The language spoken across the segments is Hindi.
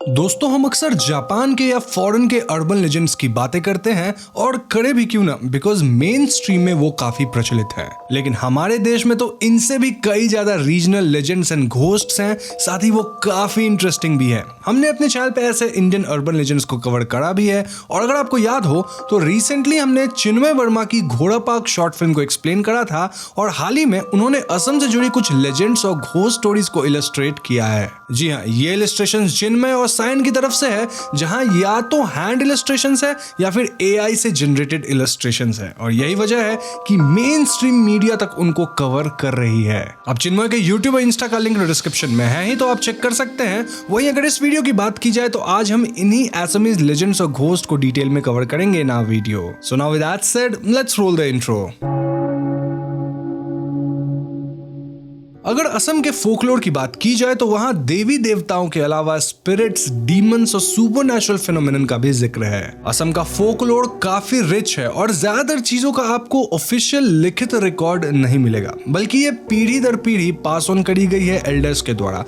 दोस्तों, हम अक्सर जापान के या फॉरेन के अर्बन लेजेंड्स की बातें करते हैं और करे भी क्यों ना, बिकॉज मेन स्ट्रीम में वो काफी प्रचलित है। लेकिन हमारे देश में तो इनसे भी कई ज्यादा रीजनल लेजेंड्स एंड घोस्ट्स हैं, साथ ही वो काफी इंटरेस्टिंग भी है। हमने अपने चैनल पे ऐसे इंडियन अर्बन लेजेंड्स को कवर करा भी है, और अगर आपको याद हो तो रिसेंटली हमने चिन्मय वर्मा की घोड़ा पार्क शॉर्ट फिल्म को एक्सप्लेन करा था, और हाल ही में उन्होंने असम से जुड़ी कुछ लेजेंड्स और घोस्ट स्टोरीज को इलस्ट्रेट किया है। जी हाँ, ये इलस्ट्रेशन चिन्मय और साइन की तरफ से है, जहां या तो हैंड इलस्ट्रेशंस है या फिर एआई से जनरेटेड इलस्ट्रेशंस है, और यही वजह है कि मेन स्ट्रीम मीडिया तक उनको कवर कर रही है। अब चिन्मय के यूट्यूब और इंस्टा का लिंक डिस्क्रिप्शन में है ही, तो आप चेक कर सकते हैं। वहीं अगर इस वीडियो की बात की जाए तो आज हम इन्हीं असमीज लेजेंड्स और घोस्ट को डिटेल में कवर करेंगे in our video. So now with that said, let's roll the intro. अगर असम के फोकलोर की बात की जाए तो वहां देवी देवताओं के अलावा स्पिरिट्स, डीमंस और सुपरनैचुरल फिनोमेनन का भी जिक्र है। असम का फोकलोर काफी रिच है और ज्यादातर चीजों का आपको ऑफिशियल लिखित रिकॉर्ड नहीं मिलेगा, बल्कि ये पीढ़ी दर पीढ़ी पास ऑन करी गई है एल्डर्स के द्वारा।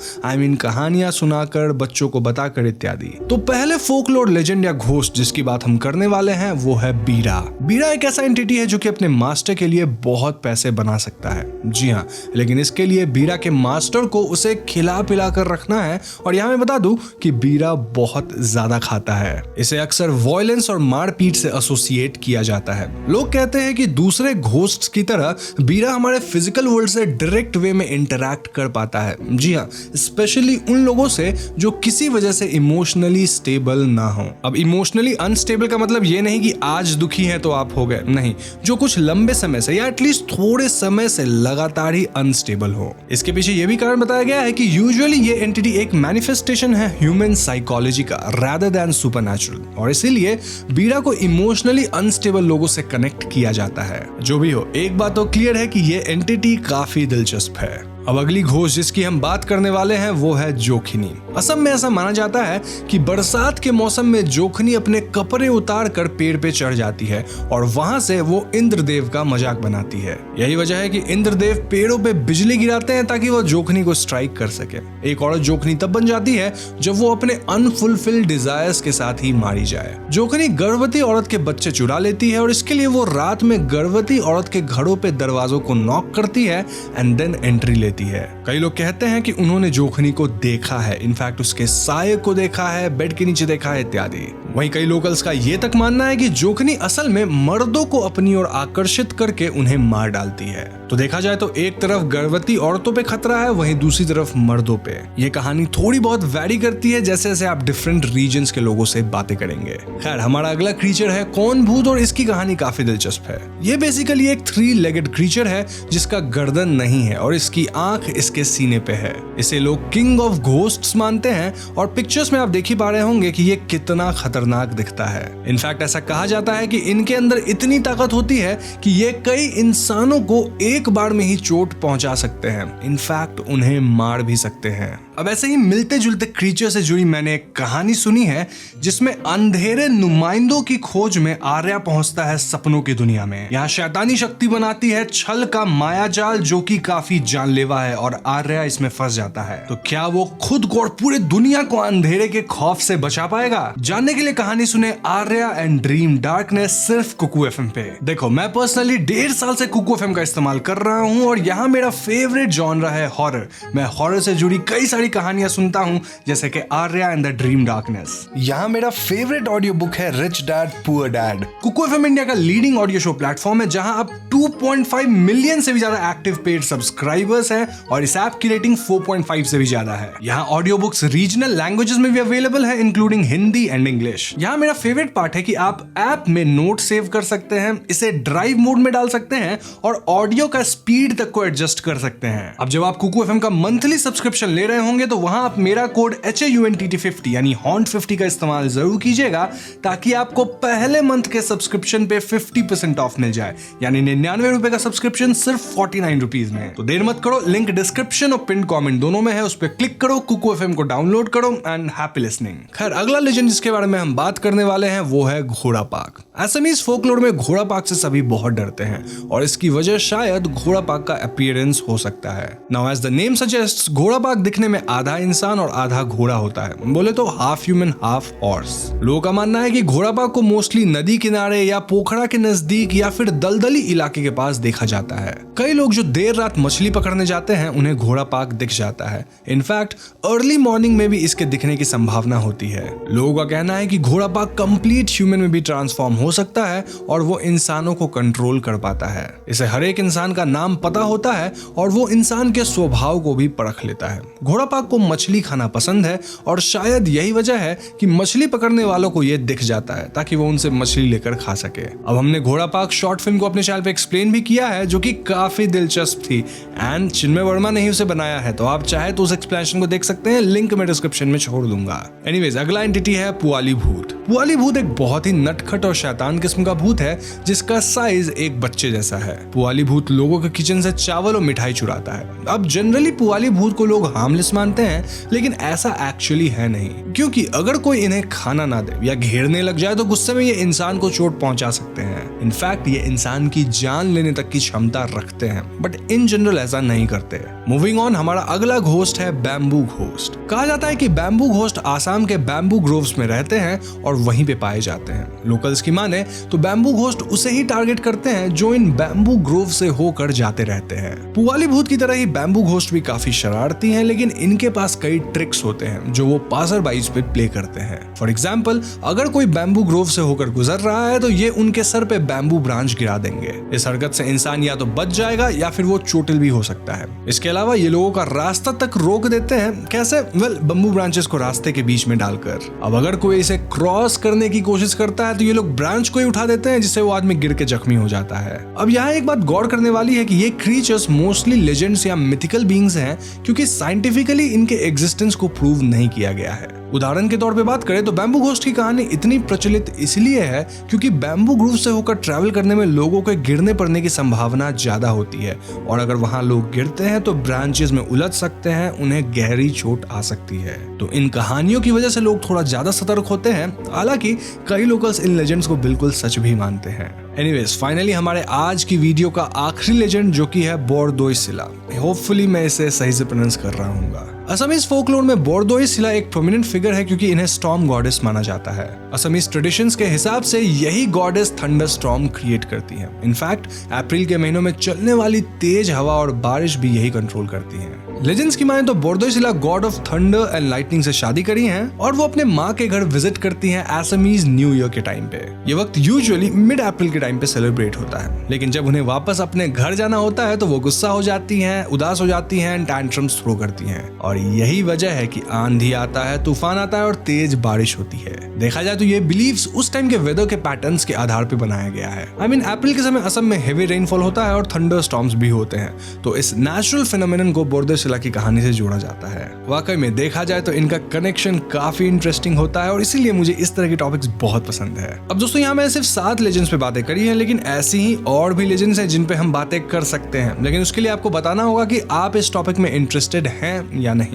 कहानियां सुनाकर, बच्चों को बताकर इत्यादि। तो पहले फोकलोर लेजेंड या घोस्ट जिसकी बात हम करने वाले हैं वो है बीरा। बीरा एक ऐसा एंटिटी है जो कि अपने मास्टर के लिए बहुत पैसे बना सकता है। जी हाँ, लेकिन इसके लिए बीरा के मास्टर को उसे खिला पिला कर रखना है, और यहाँ मैं बता दूं कि बीरा बहुत ज्यादा खाता है। इसे अक्सर वॉयलेंस और मारपीट से एसोसिएट किया जाता है। लोग कहते हैं कि दूसरे घोस्ट्स की तरह बीरा हमारे फिजिकल वर्ल्ड से डायरेक्ट वे में इंटरैक्ट कर पाता है। जी हाँ, स्पेशली उन लोगों से जो किसी वजह से इमोशनली स्टेबल ना हो। अब इमोशनली अनस्टेबल का मतलब ये नहीं कि आज दुखी है तो आप हो गए, नहीं, जो कुछ लंबे समय से या एटलीस्ट थोड़े समय से लगातार ही अनस्टेबल हो। इसके पीछे यह भी कारण बताया गया है कि यूजुअली ये एंटिटी एक मैनिफेस्टेशन है ह्यूमन साइकोलॉजी का रादर देन सुपरनैचुरल, और इसीलिए बीरा को इमोशनली अनस्टेबल लोगों से कनेक्ट किया जाता है। जो भी हो, एक बात तो क्लियर है कि ये एंटिटी काफी दिलचस्प है। अब अगली घोस्ट जिसकी हम बात करने वाले हैं वो है जोखनी। असम में ऐसा माना जाता है कि बरसात के मौसम में जोखनी अपने कपड़े उतार कर पेड़ पे चढ़ जाती है, और वहां से वो इंद्रदेव का मजाक बनाती है। यही वजह है कि इंद्रदेव पेड़ों पे बिजली गिराते हैं ताकि वो जोखनी को स्ट्राइक कर सके। एक औरत जोखनी तब बन जाती है जब वो अपने अनफुलफिल्ड डिजायर्स के साथ ही मारी जाए। जोखनी गर्भवती औरत के बच्चे चुरा लेती है, और इसके लिए वो रात में गर्भवती औरत के घरों पे दरवाजों को नॉक करती है एंड देन एंट्री लेती है। कई लोग कहते हैं कि उन्होंने जोखनी को देखा है, इनफैक्ट उसके साये को देखा है, बेड के नीचे देखा है इत्यादि। वहीं कई लोकल्स का ये तक मानना है कि जोखनी असल में मर्दों को अपनी ओर आकर्षित करके उन्हें मार डालती है। तो देखा जाए तो एक तरफ गर्भवती औरतों पे खतरा है, वहीं दूसरी तरफ मर्दों पे। ये कहानी थोड़ी बहुत वैरी करती है जैसे जैसे आप डिफरेंट रीजन्स के लोगों से बातें करेंगे। खैर, हमारा अगला क्रीचर है कौन भूत, और इसकी कहानी काफी दिलचस्प है। ये बेसिकली एक 3-legged क्रीचर है जिसका गर्दन नहीं है और इसकी आंख इसके सीने पे है। इसे लोग किंग ऑफ घोस्ट्स मानते हैं, और पिक्चर्स में आप देख ही पा रहे होंगे कि ये कितना खतरनाक दिखता है। इनफैक्ट ऐसा कहा जाता है कि इनके अंदर इतनी ताकत होती है कि ये कई इंसानों को एक बार में ही चोट पहुंचा सकते हैं, इनफैक्ट उन्हें मार भी सकते हैं। अब ऐसे ही मिलते जुलते क्रीचर से जुड़ी मैंने एक कहानी सुनी है जिसमें अंधेरे नुमाइंदों की खोज में आर्या पहुंचता है सपनों की दुनिया में। यहाँ शैतानी शक्ति बनाती है छल का मायाजाल जो कि काफी जानलेवा है, और आर्या इसमें फंस जाता है। तो क्या वो खुद को और पूरी दुनिया को अंधेरे के खौफ से बचा पाएगा? जानने के लिए कहानी सुने आर्या एंड ड्रीम डार्कनेस सिर्फ कुकू एफएम पे। देखो, मैं पर्सनली 1.5 साल से कुकू एफएम का इस्तेमाल कर रहा हूँ, और यहाँ मेरा फेवरेट जॉनरा है हॉरर। मैं हॉरर से जुड़ी कई सारी कहानियां सुनता हूँ, जैसे कि Arya and the dream darkness. यहाँ मेरा फेवरेट ऑडियो बुक है rich dad poor dad. Kuku FM India का लीडिंग ऑडियो शो प्लेटफॉर्म है, जहां अब 2.5 मिलियन से भी ज्यादा एक्टिव पेड सब्सक्राइबर्स हैं, और इस ऐप की रेटिंग 4.5 से भी ज्यादा है। यहाँ ऑडियो बुक्स रीजनल लैंग्वेजेस में भी अवेलेबल है, इंक्लूडिंग हिंदी एंड इंग्लिश। यहाँ मेरा फेवरेट पार्ट है कि आप ऐप में नोट सेव कर सकते हैं, इसे ड्राइव मोड में डाल सकते हैं, और ऑडियो का स्पीड तक को एडजस्ट कर सकते हैं। अब जब आप कुकू एफएम का मंथली सब्सक्रिप्शन ले रहे होंगे तो वहां आप मेरा कोड HAUNTT50 यानी HAUNT50 का इस्तेमाल जरूर कीजिएगा, ताकि आपको पहले मंथ के सब्सक्रिप्शन पे 50% ऑफ मिल जाए। यानी 99 रुपए का सब्सक्रिप्शन सिर्फ 49 रुपीज में। तो देर मत करो, लिंक डिस्क्रिप्शन और पिन कमेंट दोनों में है, उस पर क्लिक करो, कुकू एफएम को डाउनलोड करो एंड हैप्पी लिसनिंग। खैर, अगला लेजेंड जिसके बारे में हम बात करने वाले हैं वो है घोड़ा पाक। असमीज फोकलोर में घोड़ा पाक से सभी बहुत डरते हैं, और इसकी वजह शायद घोड़ा पाक का अपीयरेंस हो सकता है। Now as the name suggests, घोड़ा पाक दिखने में आधा इंसान और आधा घोड़ा होता है, बोले तो हाफ ह्यूमन हाफ हॉर्स। लोगों का मानना है कि घोड़ा पाक को मोस्टली नदी किनारे या पोखरा के नजदीक या फिर दलदली इलाके के पास देखा जाता है। कई लोग जो देर रात मछली पकड़ने जाते हैं उन्हें घोड़ा पाक दिख जाता है। इनफैक्ट अर्ली मॉर्निंग में भी इसके दिखने की संभावना होती है। लोगों का कहना है कि घोड़ा पाक कंप्लीट ह्यूमन में भी ट्रांसफॉर्म हो सकता है और वो इंसानों को कंट्रोल कर पाता है। इसे हर एक इंसान का नाम पता होता है और वो इंसान के स्वभाव को भी परख लेता है। घोड़ा पाक को मछली खाना पसंद है और शायद यही वजह है कि मछली पकड़ने वालों को ये दिख जाता है ताकि वो उनसे मछली लेकर खा सके। अब हमने घोड़ा पाक शॉर्ट फिल्म को अपने चैनल पे एक्सप्लेन भी किया है जो कि काफी दिलचस्प थी एंड चिन्मय वर्मा ने ही उसे बनाया है, तो आप चाहे तो उस एक्सप्लेनेशन को देख सकते हैं, लिंक मैं डिस्क्रिप्शन में छोड़ दूंगा। एनीवेज, अगला एंटिटी है पुआली भूत। पुआली भूत एक बहुत ही नटखट और शैतान किस्म का भूत है जिसका साइज एक बच्चे जैसा है। पुआली भूत लोगों के किचन से चावल और मिठाई चुराता है। अब जनरली पुआली भूत को लोग हार्मलेस मानते हैं, लेकिन ऐसा एक्चुअली है नहीं, क्योंकि अगर कोई इन्हें खाना ना दे या घेरने लग जाए तो गुस्से में ये इंसान को चोट पहुंचा सकते हैं। इनफैक्ट ये इंसान की जान लेने तक की क्षमता रखते हैं, बट इन जनरल ऐसा नहीं करते। मूविंग ऑन, हमारा अगला घोस्ट है बैम्बू घोस्ट। कहा जाता है कि बैम्बू घोस्ट आसाम के बैम्बू ग्रोव्स में रहते हैं और वहीं पे पाए जाते हैं। लोकल्स की माने तो बैम्बू घोस्ट उसे ही टारगेट करते हैं जो इन बैम्बू ग्रोव से होकर जाते रहते हैं। पुआली भूत की तरह ही बैम्बू घोस्ट भी काफी शरारती हैं, लेकिन इनके पास कई ट्रिक्स होते हैं जो वो पासरबाइज पे प्ले करते हैं। फॉर एग्जाम्पल, अगर कोई बैम्बू ग्रोव से होकर गुजर रहा है तो ये उनके सर पे बैम्बू ब्रांच गिरा देंगे। इस हरकत से इंसान या तो बच जाएगा या फिर वो चोटिल भी हो सकता है। इसके अलावा ये लोगों का रास्ता तक रोक देते हैं। कैसे? बम्बू ब्रांचेस को रास्ते के बीच में डालकर। अब अगर कोई इसे क्रॉस करने की कोशिश करता है तो ये लोग ब्रांच को ही उठा देते हैं, जिससे वो आदमी गिर के जख्मी हो जाता है। अब यहाँ एक बात गौर करने वाली है कि ये क्रीचर्स मोस्टली लेजेंड्स या मिथिकल बीइंग्स हैं, क्योंकि साइंटिफिकली इनके एग्जिस्टेंस को प्रूव नहीं किया गया है। उदाहरण के तौर पे बात करें तो बैम्बू घोस्ट की कहानी इतनी प्रचलित इसलिए है क्योंकि बैम्बू ग्रूव से होकर ट्रैवल करने में लोगों के गिरने पड़ने की संभावना ज्यादा होती है, और अगर वहां लोग गिरते हैं तो ब्रांचेस में उलझ सकते हैं, उन्हें गहरी चोट आ सकती है। तो इन कहानियों की वजह से लोग थोड़ा ज्यादा सतर्क होते हैं। हालांकि कई लोकल्स इन लेजेंड्स को बिल्कुल सच भी मानते हैं। एनीवेज, फाइनली हमारे आज की वीडियो का आखिरी लेजेंड जो कि है बोरदोई सिला। होपफुली मैं इसे सही से प्रोनाउंस कर रहा हूँ। असमीज फोकलोर में बोरदोई सिला एक प्रोमिनेंट फिगर है क्योंकि इन्हें स्टॉर्म गॉडेस माना जाता है। असमीज ट्रेडिशंस के हिसाब से यही गॉडेस थंडर स्टॉर्म क्रिएट करती है। इनफैक्ट अप्रैल के महीनों में चलने वाली तेज हवा और बारिश भी यही कंट्रोल करती है। लेजेंड्स की माने तो बोरदोई सिला God of thunder and lightning से शादी करी हैं और वो अपने माँ के घर विजिट करती हैं असमीज न्यू ईयर के टाइम पे। ये वक्त यूजुअली मिड अप्रैल के टाइम पे सेलिब्रेट होता है, लेकिन जब उन्हें वापस अपने घर जाना होता है तो वो गुस्सा हो जाती हैं, उदास हो जाती हैं, टैंट्रम्स थ्रो करती हैं। और यही वजह है कि आंधी आता है, तूफान आता है और तेज बारिश होती है। देखा जाए तो ये बिलीव्स उस टाइम के वेदर के पैटर्न्स के आधार पे बनाया गया है। अप्रैल के समय असम में हेवी रेनफॉल होता है और थंडर स्टॉर्म्स भी होते हैं, तो इस नेचुरल फिनोमेनन को बोरदोई सिला की कहानी से जोड़ा जाता है। वाकई में देखा जाए तो इनका कनेक्शन काफी इंटरेस्टिंग होता है और इसीलिए मुझे इस तरह के टॉपिक्स बहुत पसंद है। अब दोस्तों, यहाँ मैंने सिर्फ 7 लेजेंड्स पे बातें करी हैं, लेकिन ऐसी ही और भी लेजेंड्स हैं जिन पे हम बातें कर सकते हैं, लेकिन उसके लिए आपको बताना होगा कि आप इस टॉपिक में इंटरेस्टेड हैं या नहीं।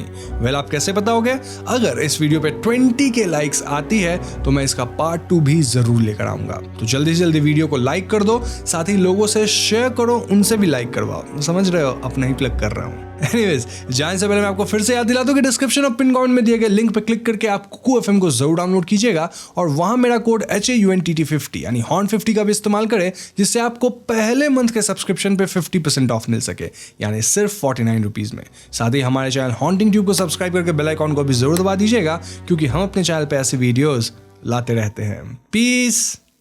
आप कैसे बताओगे? अगर इस वीडियो पे 20 के लाइक्स आती है तो मैं इसका पार्ट 2 भी जरूर लेकर आऊंगा। तो जल्दी से जल्दी वीडियो को लाइक कर दो, साथ ही लोगों से शेयर करो, उनसे भी लाइक करवाओ। समझ रहे हो, अपना ही प्लग कर रहा हूँ। एनीवेज, जाने से पहले मैं आपको फिर से याद दिला दूं कि डिस्क्रिप्शन और पिन कमेंट में दिए गए लिंक पे क्लिक करके आप कुकू एफएम को जरूर डाउनलोड कीजिएगा और वहां मेरा कोड HAUNTT50 यानी HORN50 का भी इस्तेमाल करें, जिससे आपको पहले मंथ के सब्सक्रिप्शन पे 50% ऑफ मिल सके, यानी सिर्फ 49 रुपीज में। साथ ही हमारे चैनल हॉन्टिंग ट्यूब को सब्सक्राइब करके बेल आइकॉन को भी जरूर दबा दीजिएगा, क्योंकि हम अपने चैनल पे ऐसे वीडियोस लाते रहते हैं। पीस।